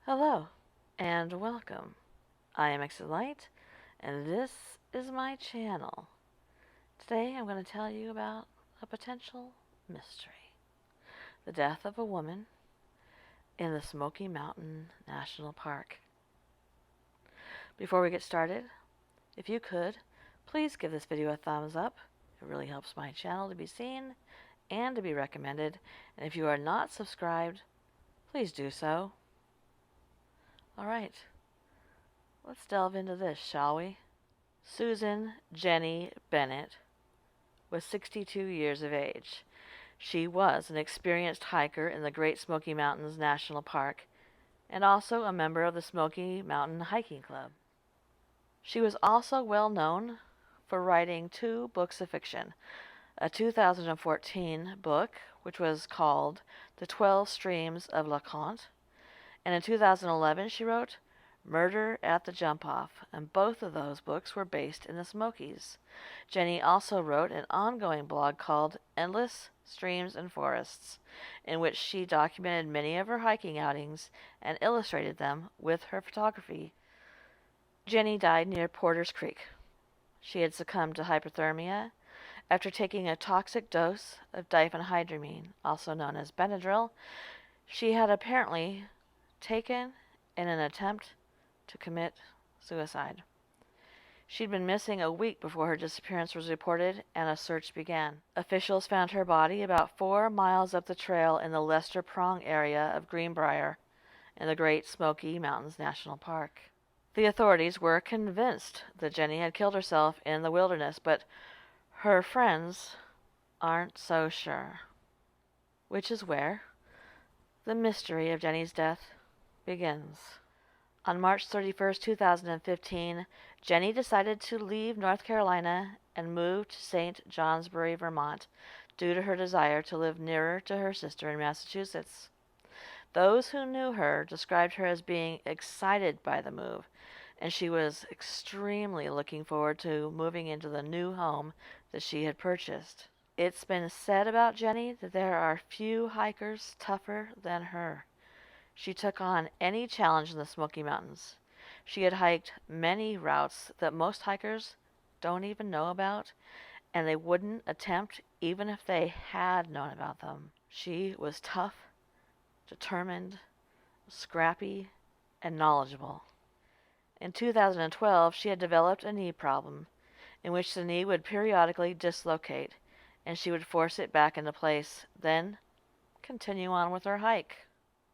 Hello and welcome. I am Light, and this is my channel. Today I'm going to tell you about a potential mystery: the death of a woman in the Smoky Mountain National Park. Before we get started, if you could, please give this video a thumbs up. It really helps my channel to be seen and to be recommended. And if you are not subscribed, please do so. Alright, let's delve into this, shall we? Susan Jenny Bennett was 62 years of age. She was an experienced hiker in the Great Smoky Mountains National Park and also a member of the Smoky Mountain Hiking Club. She was also well known for writing two books of fiction: a 2014 book, which was called The 12 Streams of LeConte, and in 2011 she wrote Murder at the Jump Off, and both of those books were based in the Smokies. Jenny also wrote an ongoing blog called Endless Streams and Forests, in which she documented many of her hiking outings and illustrated them with her photography. Jenny died near Porter's Creek. She had succumbed to hypothermia after taking a toxic dose of diphenhydramine, also known as Benadryl. She had apparently taken in an attempt to commit suicide. She'd been missing a week before her disappearance was reported and a search began. Officials found her body about 4 miles up the trail in the Lester Prong area of Greenbrier in the Great Smoky Mountains National Park. The authorities were convinced that Jenny had killed herself in the wilderness, but her friends aren't so sure. Which is where the mystery of Jenny's death begins. On March 31st, 2015, Jenny decided to leave North Carolina and move to St. Johnsbury, Vermont, due to her desire to live nearer to her sister in Massachusetts. Those who knew her described her as being excited by the move, and she was extremely looking forward to moving into the new home that she had purchased. It's been said about Jenny that there are few hikers tougher than her. She took on any challenge in the Smoky Mountains. She had hiked many routes that most hikers don't even know about, and they wouldn't attempt even if they had known about them. She was tough, determined, scrappy, and knowledgeable. In 2012, she had developed a knee problem in which the knee would periodically dislocate, and she would force it back into place, then continue on with her hike.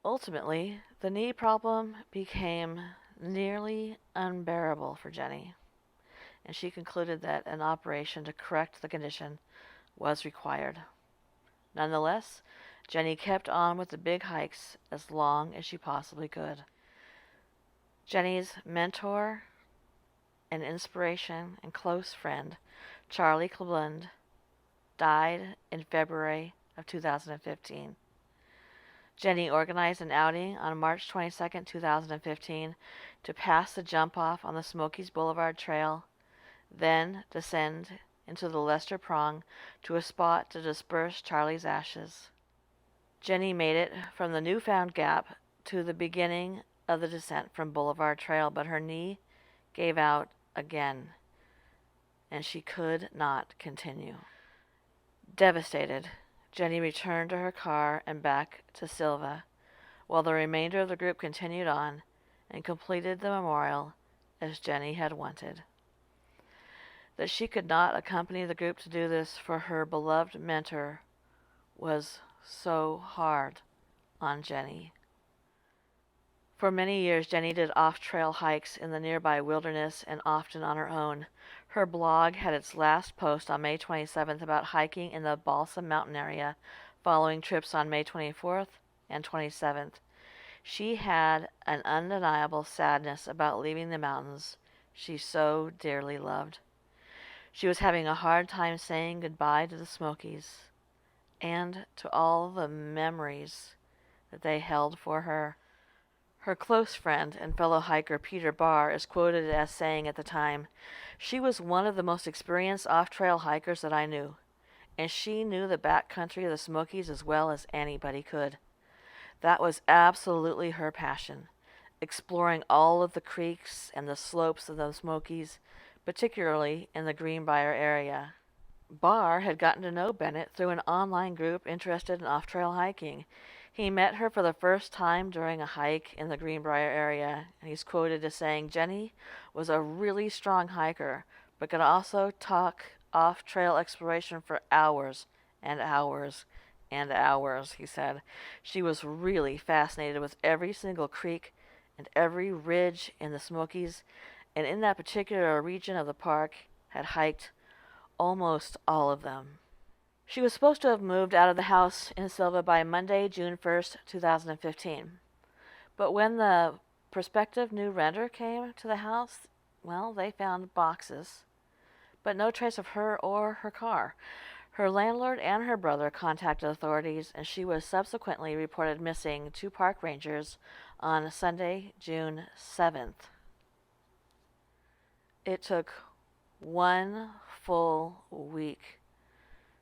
Ultimately, the knee problem became nearly unbearable for Jenny, and she concluded that an operation to correct the condition was required. Nonetheless, Jenny kept on with the big hikes as long as she possibly could. Jenny's mentor and inspiration and close friend, Charlie Cleveland, died in February of 2015. Jenny organized an outing on March 22, 2015 to pass the jump-off on the Smokies Boulevard Trail, then descend into the Lester Prong to a spot to disperse Charlie's ashes. Jenny made it from the newfound gap to the beginning of the descent from Boulevard Trail, but her knee gave out again, and she could not continue. Devastated, Jenny returned to her car and back to Silva, while the remainder of the group continued on and completed the memorial as Jenny had wanted. That she could not accompany the group to do this for her beloved mentor was so hard on Jenny. For many years, Jenny did off-trail hikes in the nearby wilderness and often on her own. Her blog had its last post on May 27th about hiking in the Balsam Mountain area, following trips on May 24th and 27th. She had an undeniable sadness about leaving the mountains she so dearly loved. She was having a hard time saying goodbye to the Smokies and to all the memories that they held for her. Her close friend and fellow hiker Peter Barr is quoted as saying at the time, "She was one of the most experienced off-trail hikers that I knew, and she knew the back country of the Smokies as well as anybody could. That was absolutely her passion, exploring all of the creeks and the slopes of the Smokies, particularly in the Greenbrier area. Barr had gotten to know Bennett through an online group interested in off-trail hiking. He met her for the first time during a hike in the Greenbrier area, and he's quoted as saying, "Jenny was a really strong hiker, but could also talk off-trail exploration for hours and hours and hours," he said. "She was really fascinated with every single creek and every ridge in the Smokies, and in that particular region of the park had hiked almost all of them." She was supposed to have moved out of the house in Silva by Monday, June 1st, 2015. But when the prospective new renter came to the house, well, they found boxes, but no trace of her or her car. Her landlord and her brother contacted authorities, and she was subsequently reported missing to park rangers on Sunday, June 7th. It took 1 full week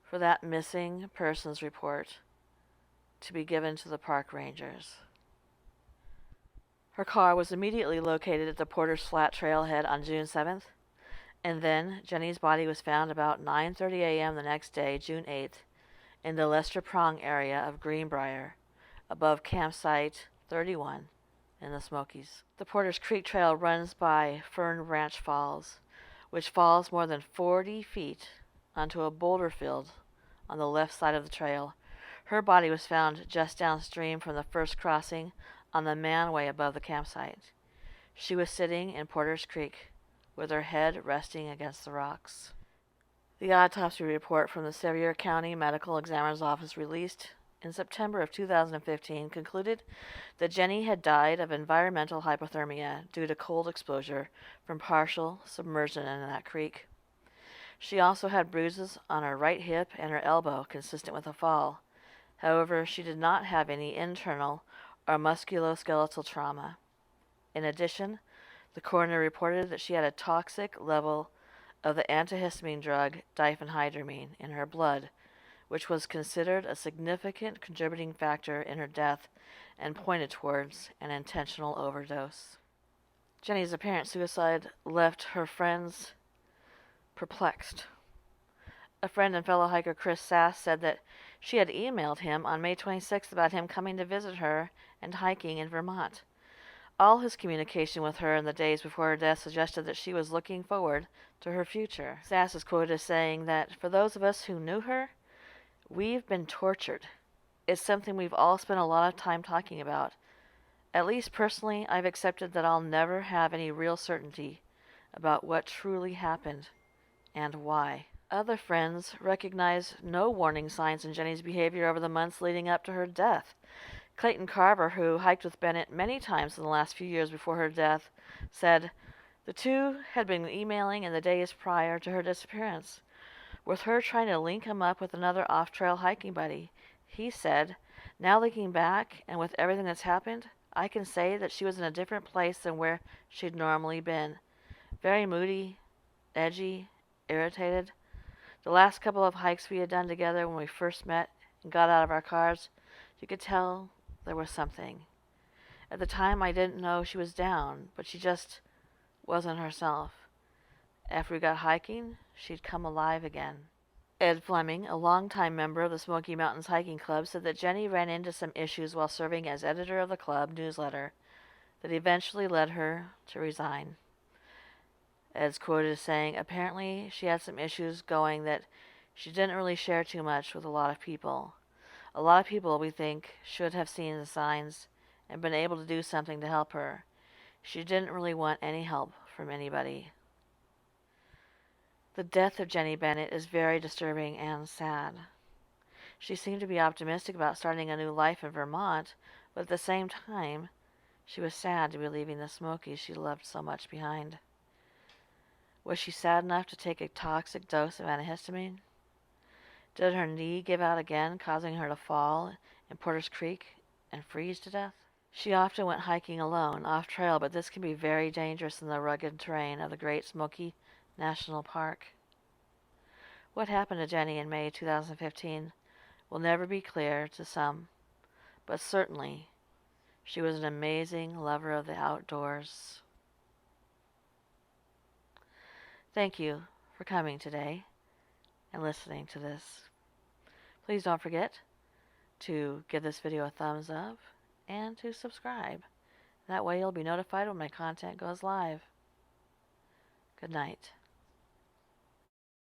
for that missing persons report to be given to the park rangers. Her car was immediately located at the Porter's Flat trailhead on June 7th, and then Jenny's body was found about 9:30 a.m. the next day, June 8th, in the Lester Prong area of Greenbrier, above campsite 31 in the Smokies. The Porter's Creek Trail runs by Fern Branch Falls, which falls more than 40 feet onto a boulder field on the left side of the trail. Her body was found just downstream from the first crossing on the manway above the campsite. She was sitting in Porter's Creek with her head resting against the rocks. The autopsy report from the Sevier County Medical Examiner's Office, released in September of 2015, concluded that Jenny had died of environmental hypothermia due to cold exposure from partial submersion in that creek. She also had bruises on her right hip and her elbow consistent with a fall. However, she did not have any internal or musculoskeletal trauma. In addition, the coroner reported that she had a toxic level of the antihistamine drug diphenhydramine in her blood, which was considered a significant contributing factor in her death and pointed towards an intentional overdose. Jenny's apparent suicide left her friends perplexed. A friend and fellow hiker, Chris Sass, said that she had emailed him on May 26th about him coming to visit her and hiking in Vermont. All his communication with her in the days before her death suggested that she was looking forward to her future. Sass is quoted as saying that, "For those of us who knew her, we've been tortured. It's something we've all spent a lot of time talking about. At least personally, I've accepted that I'll never have any real certainty about what truly happened and why." Other friends recognized no warning signs in Jenny's behavior over the months leading up to her death. Clayton Carver, who hiked with Bennett many times in the last few years before her death, said the two had been emailing in the days prior to her disappearance, with her trying to link him up with another off-trail hiking buddy. He said, "Now looking back and with everything that's happened, I can say that she was in a different place than where she'd normally been. Very moody, edgy, irritated. The last couple of hikes we had done together when we first met and got out of our cars, you could tell there was something. At the time I didn't know she was down, but she just wasn't herself. After we got hiking, she'd come alive again." Ed Fleming, a longtime member of the Smoky Mountains Hiking Club, said that Jenny ran into some issues while serving as editor of the club newsletter that eventually led her to resign. Ed's quoted as saying, "Apparently she had some issues going that she didn't really share too much with a lot of people. A lot of people, we think, should have seen the signs and been able to do something to help her. She didn't really want any help from anybody." The death of Jenny Bennett is very disturbing and sad. She seemed to be optimistic about starting a new life in Vermont, but at the same time, she was sad to be leaving the Smokies she loved so much behind. Was she sad enough to take a toxic dose of antihistamine? Did her knee give out again, causing her to fall in Porter's Creek and freeze to death? She often went hiking alone, off-trail, but this can be very dangerous in the rugged terrain of the Great Smoky National Park. What happened to Jenny in May 2015 will never be clear to some, but certainly She was an amazing lover of the outdoors. Thank you for coming today and listening to this. Please don't forget to give this video a thumbs up and to subscribe. That way you'll be notified when my content goes live. Good night.